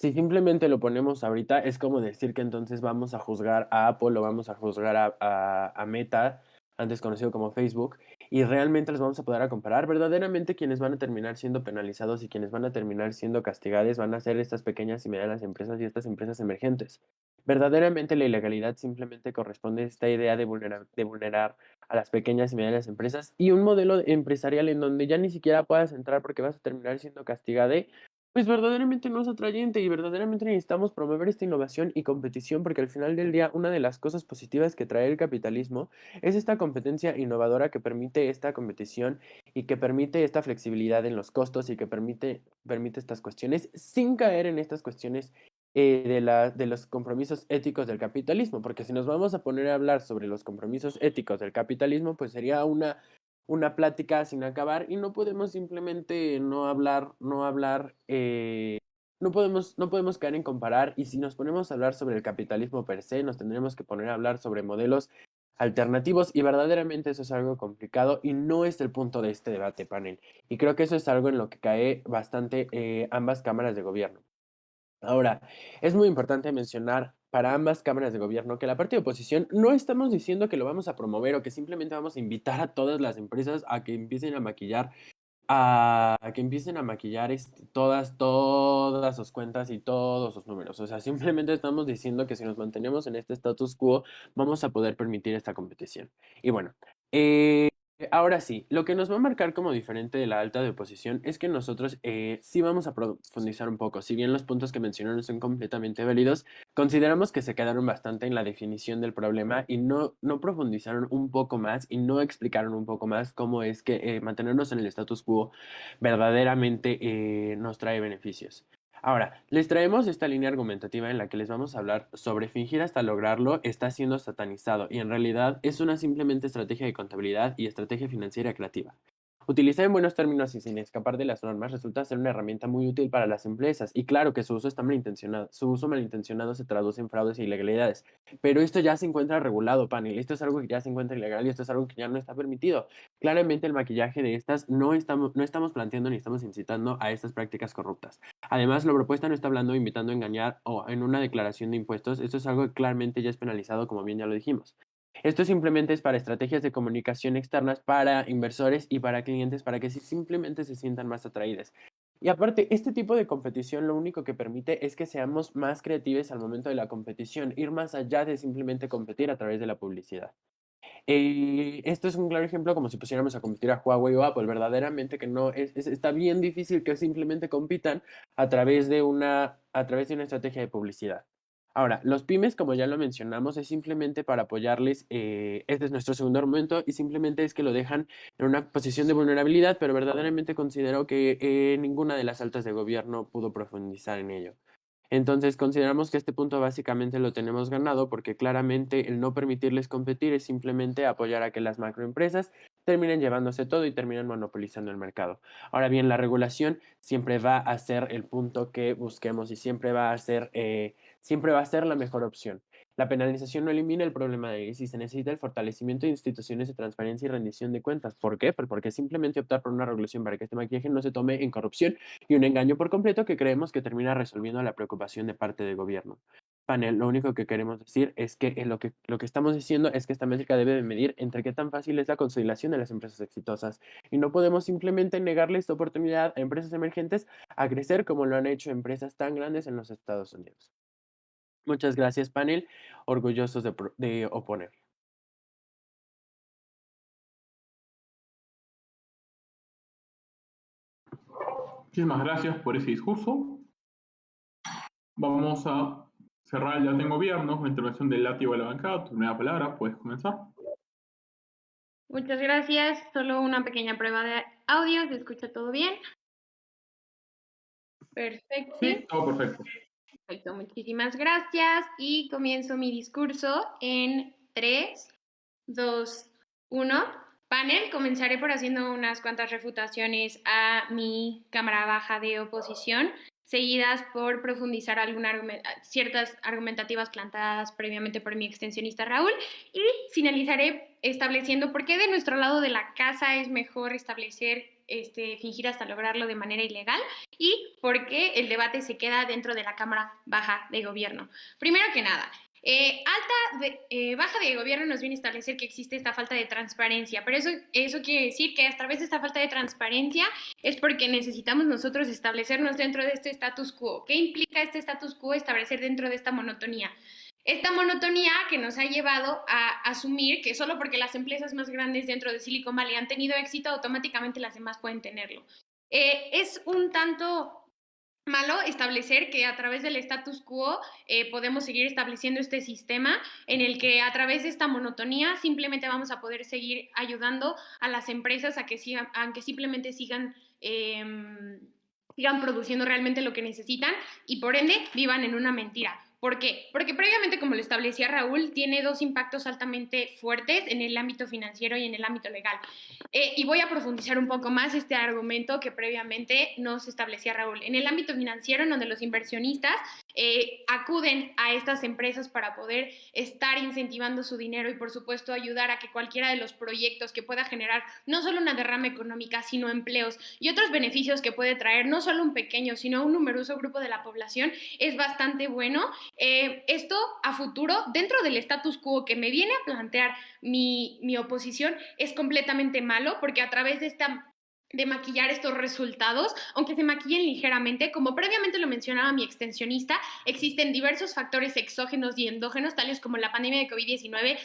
Si simplemente lo ponemos ahorita, es como decir que entonces vamos a juzgar a Apple o vamos a juzgar a Meta, antes conocido como Facebook, y realmente los vamos a poder a comparar. Verdaderamente quienes van a terminar siendo penalizados y quienes van a terminar siendo castigados van a ser estas pequeñas y medianas empresas y estas empresas emergentes. Verdaderamente la ilegalidad simplemente corresponde a esta idea de vulnerar a las pequeñas y medianas empresas y un modelo empresarial en donde ya ni siquiera puedas entrar porque vas a terminar siendo castigado, pues verdaderamente no es atrayente y verdaderamente necesitamos promover esta innovación y competición porque al final del día una de las cosas positivas que trae el capitalismo es esta competencia innovadora que permite esta competición y que permite esta flexibilidad en los costos y que permite estas cuestiones sin caer en estas cuestiones de los compromisos éticos del capitalismo, porque si nos vamos a poner a hablar sobre los compromisos éticos del capitalismo, pues sería una plática sin acabar y no podemos simplemente no podemos caer en comparar y si nos ponemos a hablar sobre el capitalismo per se, nos tendremos que poner a hablar sobre modelos alternativos y verdaderamente eso es algo complicado y no es el punto de este debate panel. Y creo que eso es algo en lo que cae bastante ambas cámaras de gobierno. Ahora, es muy importante mencionar para ambas cámaras de gobierno que la parte de oposición no estamos diciendo que lo vamos a promover o que simplemente vamos a invitar a todas las empresas a que empiecen a maquillar todas sus cuentas y todos sus números. O sea, simplemente estamos diciendo que si nos mantenemos en este status quo, vamos a poder permitir esta competición. Y bueno, ahora sí, lo que nos va a marcar como diferente de la alta de oposición es que nosotros sí vamos a profundizar un poco. Si bien los puntos que mencionaron son completamente válidos, consideramos que se quedaron bastante en la definición del problema y no profundizaron un poco más y no explicaron un poco más cómo es que mantenernos en el status quo verdaderamente nos trae beneficios. Ahora, les traemos esta línea argumentativa en la que les vamos a hablar sobre fingir hasta lograrlo está siendo satanizado y en realidad es una simplemente estrategia de contabilidad y estrategia financiera creativa. Utilizar en buenos términos y sin escapar de las normas resulta ser una herramienta muy útil para las empresas y claro que su uso está malintencionado. Su uso malintencionado se traduce en fraudes e ilegalidades, pero esto ya se encuentra regulado, panel. Esto es algo que ya se encuentra ilegal y esto es algo que ya no está permitido. Claramente el maquillaje de estas no estamos planteando ni estamos incitando a estas prácticas corruptas. Además, la propuesta no está hablando, invitando a engañar o en una declaración de impuestos. Esto es algo que claramente ya es penalizado, como bien ya lo dijimos. Esto simplemente es para estrategias de comunicación externas para inversores y para clientes para que simplemente se sientan más atraídos. Y aparte, este tipo de competición lo único que permite es que seamos más creativos al momento de la competición, ir más allá de simplemente competir a través de la publicidad. Esto es un claro ejemplo como si pusiéramos a competir a Huawei o Apple, verdaderamente que no está bien difícil que simplemente compitan a través de una estrategia de publicidad. Ahora, los pymes, como ya lo mencionamos, es simplemente para apoyarles, este es nuestro segundo argumento y simplemente es que lo dejan en una posición de vulnerabilidad, pero verdaderamente considero que ninguna de las altas de gobierno pudo profundizar en ello. Entonces consideramos que este punto básicamente lo tenemos ganado porque claramente el no permitirles competir es simplemente apoyar a que las macroempresas terminen llevándose todo y terminen monopolizando el mercado. Ahora bien, la regulación siempre va a ser el punto que busquemos y siempre va a ser la mejor opción. La penalización no elimina el problema de y se necesita el fortalecimiento de instituciones de transparencia y rendición de cuentas. ¿Por qué? Pues porque simplemente optar por una regulación para que este maquillaje no se tome en corrupción y un engaño por completo que creemos que termina resolviendo la preocupación de parte del gobierno. Panel, lo único que queremos decir es que lo que estamos diciendo es que esta métrica debe de medir entre qué tan fácil es la consolidación de las empresas exitosas y no podemos simplemente negarle esta oportunidad a empresas emergentes a crecer como lo han hecho empresas tan grandes en los Estados Unidos. Muchas gracias, panel. Orgullosos de oponer. Muchísimas gracias por ese discurso. Vamos a cerrar el debate en gobierno con la intervención del látigo de la bancada. Tu primera palabra, puedes comenzar. Muchas gracias. Solo una pequeña prueba de audio. ¿Se escucha todo bien? Perfecto. Sí, todo perfecto. Perfecto, muchísimas gracias. Y comienzo mi discurso en 3, 2, 1. Panel, comenzaré por haciendo unas cuantas refutaciones a mi cámara baja de oposición, seguidas por profundizar ciertas argumentativas planteadas previamente por mi extensionista Raúl, y finalizaré estableciendo por qué de nuestro lado de la casa es mejor fingir hasta lograrlo de manera ilegal y por qué el debate se queda dentro de la cámara baja de gobierno. Primero que nada, baja de gobierno nos viene a establecer que existe esta falta de transparencia, pero eso quiere decir que a través de esta falta de transparencia es porque necesitamos nosotros establecernos dentro de este status quo. ¿Qué implica este status quo? Establecer dentro de esta monotonía. Esta monotonía que nos ha llevado a asumir que solo porque las empresas más grandes dentro de Silicon Valley han tenido éxito, automáticamente las demás pueden tenerlo. Es un tanto malo establecer que a través del status quo podemos seguir estableciendo este sistema en el que a través de esta monotonía simplemente vamos a poder seguir ayudando a las empresas a que simplemente sigan produciendo realmente lo que necesitan y por ende vivan en una mentira. ¿Por qué? Porque previamente, como lo establecía Raúl, tiene dos impactos altamente fuertes en el ámbito financiero y en el ámbito legal. Y voy a profundizar un poco más este argumento que previamente nos establecía Raúl. En el ámbito financiero, en donde los inversionistas acuden a estas empresas para poder estar incentivando su dinero y, por supuesto, ayudar a que cualquiera de los proyectos que pueda generar no solo una derrama económica, sino empleos y otros beneficios que puede traer no solo un pequeño, sino un numeroso grupo de la población, es bastante bueno. Esto a futuro, dentro del status quo que me viene a plantear mi oposición, es completamente malo porque a través de maquillar estos resultados, aunque se maquillen ligeramente, como previamente lo mencionaba mi extensionista, existen diversos factores exógenos y endógenos, tales como la pandemia de COVID-19,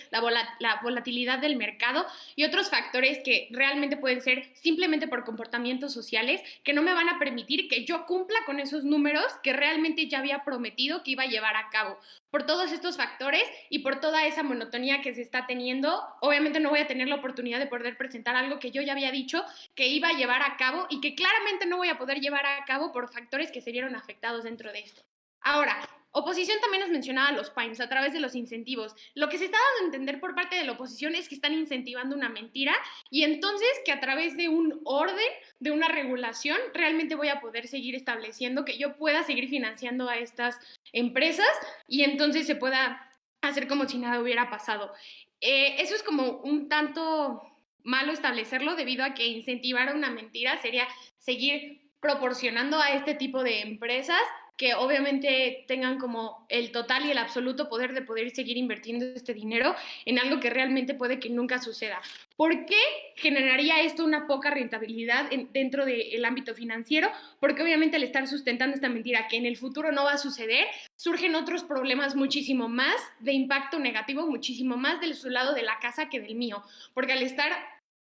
la volatilidad del mercado y otros factores que realmente pueden ser simplemente por comportamientos sociales que no me van a permitir que yo cumpla con esos números que realmente ya había prometido que iba a llevar a cabo. Por todos estos factores y por toda esa monotonía que se está teniendo, obviamente no voy a tener la oportunidad de poder presentar algo que yo ya había dicho que iba a llevar a cabo y que claramente no voy a poder llevar a cabo por factores que se vieron afectados dentro de esto. Ahora, oposición también nos mencionaba los PIMES a través de los incentivos. Lo que se está dando a entender por parte de la oposición es que están incentivando una mentira y entonces que a través de un orden, de una regulación, realmente voy a poder seguir estableciendo que yo pueda seguir financiando a estas empresas y entonces se pueda hacer como si nada hubiera pasado. Eso es como un tanto malo establecerlo debido a que incentivar una mentira sería seguir proporcionando a este tipo de empresas que obviamente tengan como el total y el absoluto poder de poder seguir invirtiendo este dinero en algo que realmente puede que nunca suceda. ¿Por qué generaría esto una poca rentabilidad dentro del ámbito financiero? Porque obviamente al estar sustentando esta mentira que en el futuro no va a suceder, surgen otros problemas muchísimo más de impacto negativo, muchísimo más de su lado de la casa que del mío. Porque al estar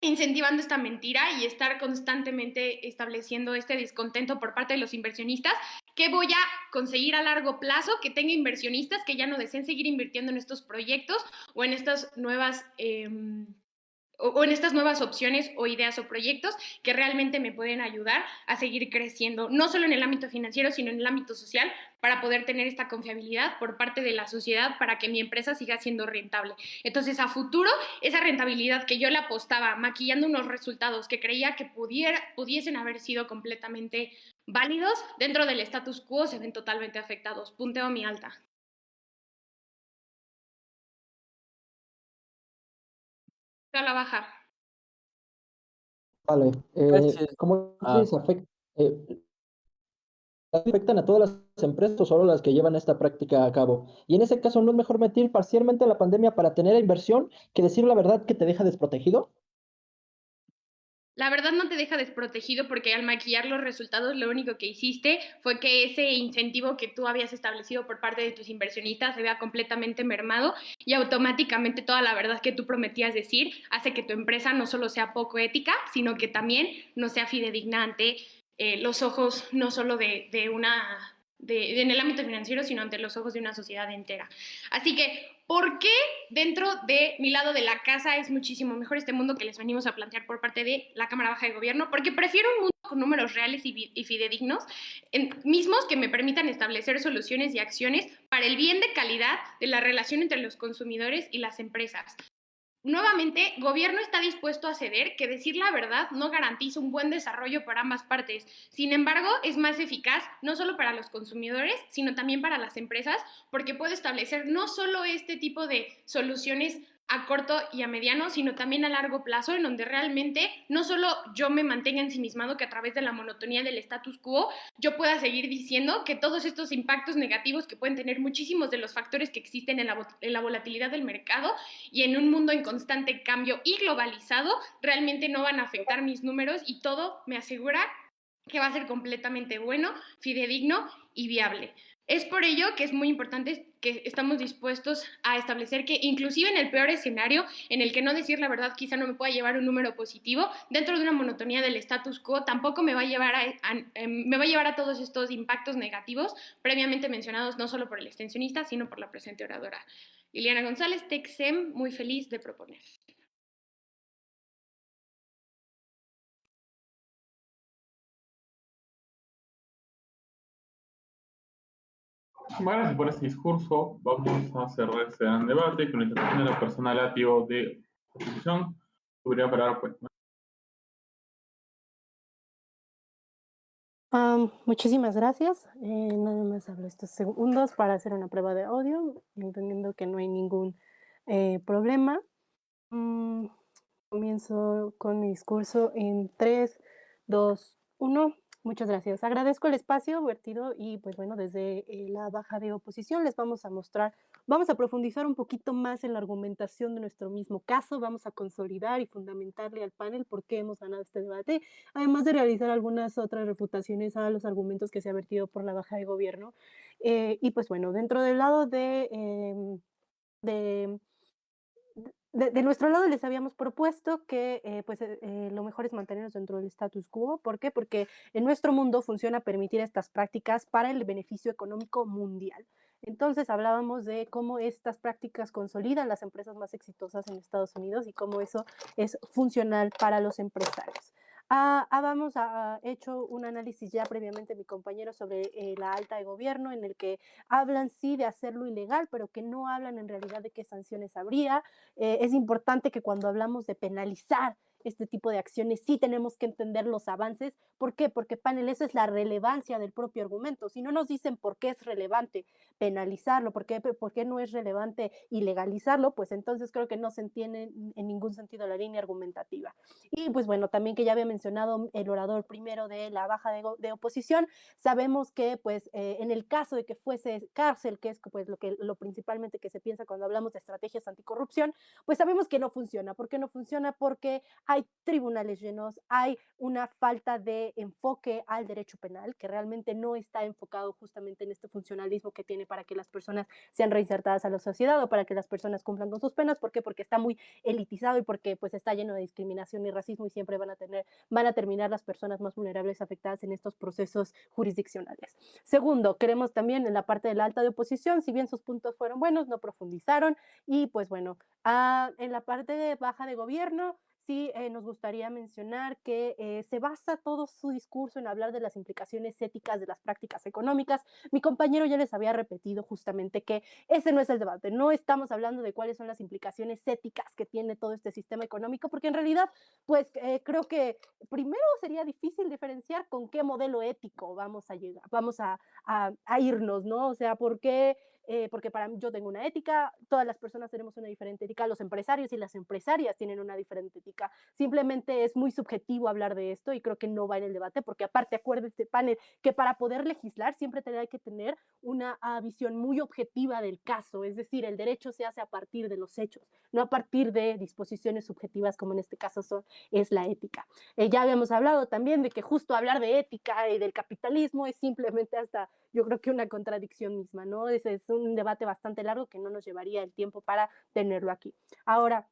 incentivando esta mentira y estar constantemente estableciendo este descontento por parte de los inversionistas, ¿qué voy a conseguir a largo plazo? Que tenga inversionistas que ya no deseen seguir invirtiendo en estos proyectos o en estas nuevas en estas nuevas opciones o ideas o proyectos que realmente me pueden ayudar a seguir creciendo, no solo en el ámbito financiero, sino en el ámbito social, para poder tener esta confiabilidad por parte de la sociedad para que mi empresa siga siendo rentable. Entonces, a futuro, esa rentabilidad que yo le apostaba maquillando unos resultados que creía que pudiesen haber sido completamente válidos, dentro del status quo se ven totalmente afectados. Punteo mi alta. Está a la baja. Vale, Gracias. ¿cómo Ah, dices? ¿Afectan a todas las empresas o solo las que llevan esta práctica a cabo? Y en ese caso, ¿no es mejor meter parcialmente la pandemia para tener inversión que decir la verdad que te deja desprotegido? La verdad no te deja desprotegido porque al maquillar los resultados lo único que hiciste fue que ese incentivo que tú habías establecido por parte de tus inversionistas se vea completamente mermado y automáticamente toda la verdad que tú prometías decir hace que tu empresa no solo sea poco ética, sino que también no sea fidedigna ante los ojos no solo de una en el ámbito financiero, sino ante los ojos de una sociedad entera. Así que, ¿por qué dentro de mi lado de la casa es muchísimo mejor este mundo que les venimos a plantear por parte de la Cámara Baja de Gobierno? Porque prefiero un mundo con números reales y fidedignos, mismos que me permitan establecer soluciones y acciones para el bien de calidad de la relación entre los consumidores y las empresas. Nuevamente, gobierno está dispuesto a ceder que decir la verdad no garantiza un buen desarrollo para ambas partes. Sin embargo, es más eficaz no solo para los consumidores, sino también para las empresas, porque puede establecer no solo este tipo de soluciones a corto y a mediano, sino también a largo plazo, en donde realmente no solo yo me mantenga ensimismado que a través de la monotonía del status quo yo pueda seguir diciendo que todos estos impactos negativos que pueden tener muchísimos de los factores que existen en la volatilidad del mercado y en un mundo en constante cambio y globalizado, realmente no van a afectar mis números y todo me asegura que va a ser completamente bueno, fidedigno y viable. Es por ello que es muy importante que estamos dispuestos a establecer que inclusive en el peor escenario, en el que no decir la verdad quizá no me pueda llevar un número positivo, dentro de una monotonía del status quo, tampoco me va a llevar me va a llevar a todos estos impactos negativos previamente mencionados, no solo por el extensionista, sino por la presente oradora. Liliana González, TECSEM, muy feliz de proponer. Gracias por este discurso. Vamos a cerrar este gran debate con la intervención de la persona latio de oposición. Tuviera palabra, pues. Muchísimas gracias. Nada más hablo estos segundos para hacer una prueba de audio, entendiendo que no hay ningún problema. Mm, Comienzo con mi discurso en 3, 2, 1. Muchas gracias. Agradezco el espacio vertido y pues bueno, desde la baja de oposición les vamos a mostrar, vamos a profundizar un poquito más en la argumentación de nuestro mismo caso, vamos a consolidar y fundamentarle al panel por qué hemos ganado este debate, además de realizar algunas otras refutaciones a los argumentos que se ha vertido por la baja de gobierno. Y pues bueno, dentro del lado de de nuestro lado les habíamos propuesto que lo mejor es mantenernos dentro del status quo. ¿Por qué? Porque en nuestro mundo funciona permitir estas prácticas para el beneficio económico mundial. Entonces hablábamos de cómo estas prácticas consolidan las empresas más exitosas en Estados Unidos y cómo eso es funcional para los empresarios. Vamos a hecho un análisis ya previamente mi compañero sobre la alta de gobierno en el que hablan sí de hacerlo ilegal, pero que no hablan en realidad de qué sanciones habría. Es importante que cuando hablamos de penalizar este tipo de acciones sí tenemos que entender los avances. ¿Por qué? Porque panel, esa es la relevancia del propio argumento. Si no nos dicen por qué es relevante penalizarlo, por qué no es relevante ilegalizarlo, pues entonces creo que no se entiende en ningún sentido la línea argumentativa. Y pues bueno, también que ya había mencionado el orador primero de la baja de oposición, sabemos que pues en el caso de que fuese cárcel, que es pues lo principalmente que se piensa cuando hablamos de estrategias anticorrupción, pues sabemos que no funciona. ¿Por qué no funciona? Porque hay tribunales llenos, hay una falta de enfoque al derecho penal que realmente no está enfocado justamente en este funcionalismo que tiene para que las personas sean reinsertadas a la sociedad o para que las personas cumplan con sus penas. ¿Por qué? Porque está muy elitizado y porque pues está lleno de discriminación y racismo y siempre van a terminar las personas más vulnerables afectadas en estos procesos jurisdiccionales. Segundo, queremos también en la parte de la alta de oposición, si bien sus puntos fueron buenos, no profundizaron y pues bueno, en la parte de baja de gobierno, sí nos gustaría mencionar que se basa todo su discurso en hablar de las implicaciones éticas de las prácticas económicas. Mi compañero ya les había repetido justamente que ese no es el debate, no estamos hablando de cuáles son las implicaciones éticas que tiene todo este sistema económico, porque en realidad, pues creo que primero sería difícil diferenciar con qué modelo ético vamos a llegar, vamos a irnos, ¿no? O sea, ¿por qué porque para mí yo tengo una ética, todas las personas tenemos una diferente ética, los empresarios y las empresarias tienen una diferente ética. Simplemente es muy subjetivo hablar de esto y creo que no va en el debate, porque aparte acuérdate, panel, que para poder legislar siempre tendrá que tener una visión muy objetiva del caso, es decir, el derecho se hace a partir de los hechos, no a partir de disposiciones subjetivas como en este caso es la ética. Ya habíamos hablado también de que justo hablar de ética y del capitalismo es simplemente hasta, yo creo que una contradicción misma, ¿no? Es un debate bastante largo que no nos llevaría el tiempo para tenerlo aquí. Ahora,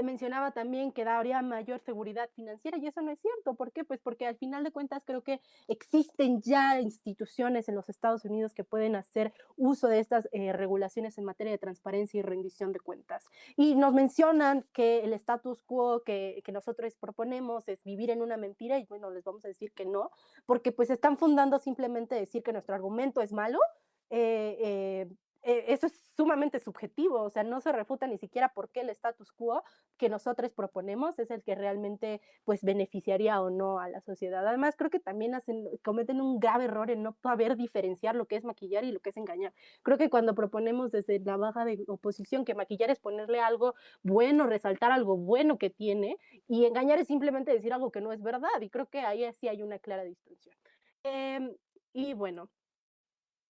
mencionaba también que daría mayor seguridad financiera y eso no es cierto. ¿Por qué? Pues porque al final de cuentas creo que existen ya instituciones en los Estados Unidos que pueden hacer uso de estas regulaciones en materia de transparencia y rendición de cuentas. Y nos mencionan que el status quo que nosotros proponemos es vivir en una mentira y bueno, les vamos a decir que no, porque pues están fundando simplemente decir que nuestro argumento es malo. Eh, eh, eso es sumamente subjetivo, o sea, no se refuta ni siquiera por qué el status quo que nosotros proponemos es el que realmente pues beneficiaría o no a la sociedad. Además, creo que también cometen un grave error en no saber diferenciar lo que es maquillar y lo que es engañar. Creo que cuando proponemos desde la baja de oposición que maquillar es ponerle algo bueno, resaltar algo bueno que tiene, y engañar es simplemente decir algo que no es verdad, y creo que ahí sí hay una clara distinción. Y bueno,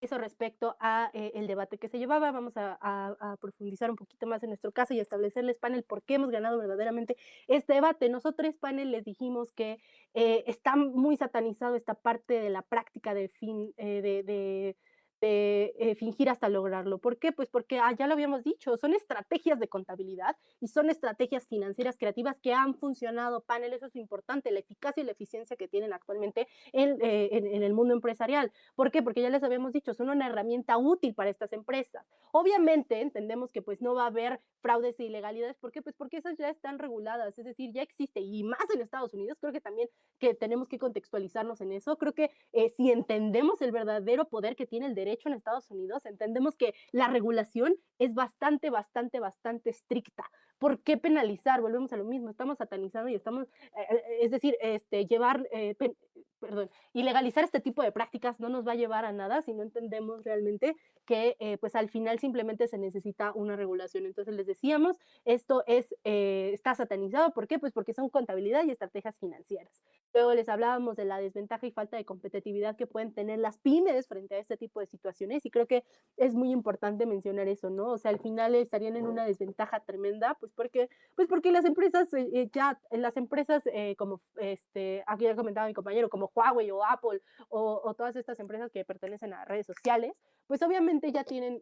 eso respecto a el debate que se llevaba. Vamos a profundizar un poquito más en nuestro caso y establecerles, panel, por qué hemos ganado verdaderamente este debate. Nosotros, panel, les dijimos que está muy satanizado esta parte de la práctica de fingir hasta lograrlo. ¿Por qué? Pues porque ya lo habíamos dicho, son estrategias de contabilidad y son estrategias financieras creativas que han funcionado, panel, eso es importante, la eficacia y la eficiencia que tienen actualmente en el mundo empresarial. ¿Por qué? Porque ya les habíamos dicho, son una herramienta útil para estas empresas. Obviamente entendemos que pues no va a haber fraudes e ilegalidades. ¿Por qué? Pues porque esas ya están reguladas, es decir, ya existe, y más en Estados Unidos. Creo que también que tenemos que contextualizarnos en eso. Creo que si entendemos el verdadero poder que tiene el derecho en Estados Unidos, entendemos que la regulación es bastante estricta. ¿Por qué penalizar? Volvemos a lo mismo, estamos satanizando y estamos, es decir, ilegalizar este tipo de prácticas no nos va a llevar a nada si no entendemos realmente que pues al final simplemente se necesita una regulación. Entonces les decíamos, esto está satanizado. ¿Por qué? Pues porque son contabilidad y estrategias financieras. Luego les hablábamos de la desventaja y falta de competitividad que pueden tener las pymes frente a este tipo de situaciones, y creo que es muy importante mencionar eso, ¿no? O sea, al final estarían en una desventaja tremenda, pues porque las empresas, como aquí ya comentaba mi compañero, como Huawei o Apple o todas estas empresas que pertenecen a redes sociales, pues obviamente ya tienen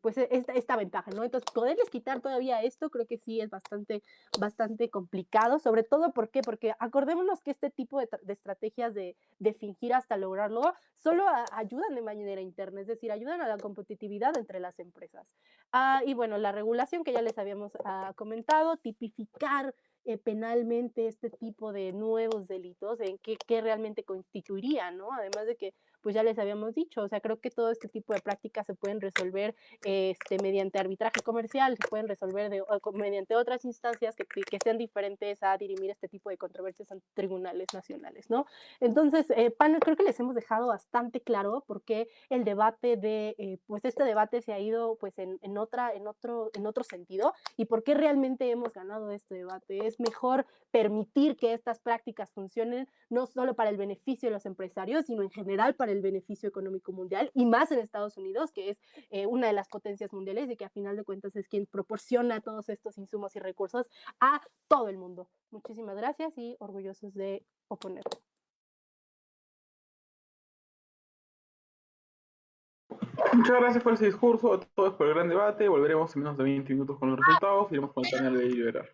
pues esta ventaja, ¿no? Entonces, poderles quitar todavía esto, creo que sí es bastante complicado, sobre todo, ¿por qué? Porque acordémonos que este tipo de estrategias de fingir hasta lograrlo, solo ayudan de manera interna, es decir, ayudan a la competitividad entre las empresas. Y bueno, la regulación que ya les habíamos comentado, tipificar penalmente este tipo de nuevos delitos, en qué realmente constituiría, ¿no? Además de que pues ya les habíamos dicho, o sea, creo que todo este tipo de prácticas se pueden resolver mediante arbitraje comercial, se pueden resolver mediante otras instancias que sean diferentes a dirimir este tipo de controversias ante tribunales nacionales, ¿no? Entonces, panel, creo que les hemos dejado bastante claro por qué el debate pues este debate se ha ido pues en otro sentido, y por qué realmente hemos ganado este debate. Es mejor permitir que estas prácticas funcionen no solo para el beneficio de los empresarios, sino en general para el beneficio económico mundial, y más en Estados Unidos, que es una de las potencias mundiales y que a final de cuentas es quien proporciona todos estos insumos y recursos a todo el mundo. Muchísimas gracias y orgullosos de oponer. Muchas gracias por ese discurso, a todos por el gran debate. Volveremos en menos de 20 minutos con los resultados. Iremos con el panel de deliberar.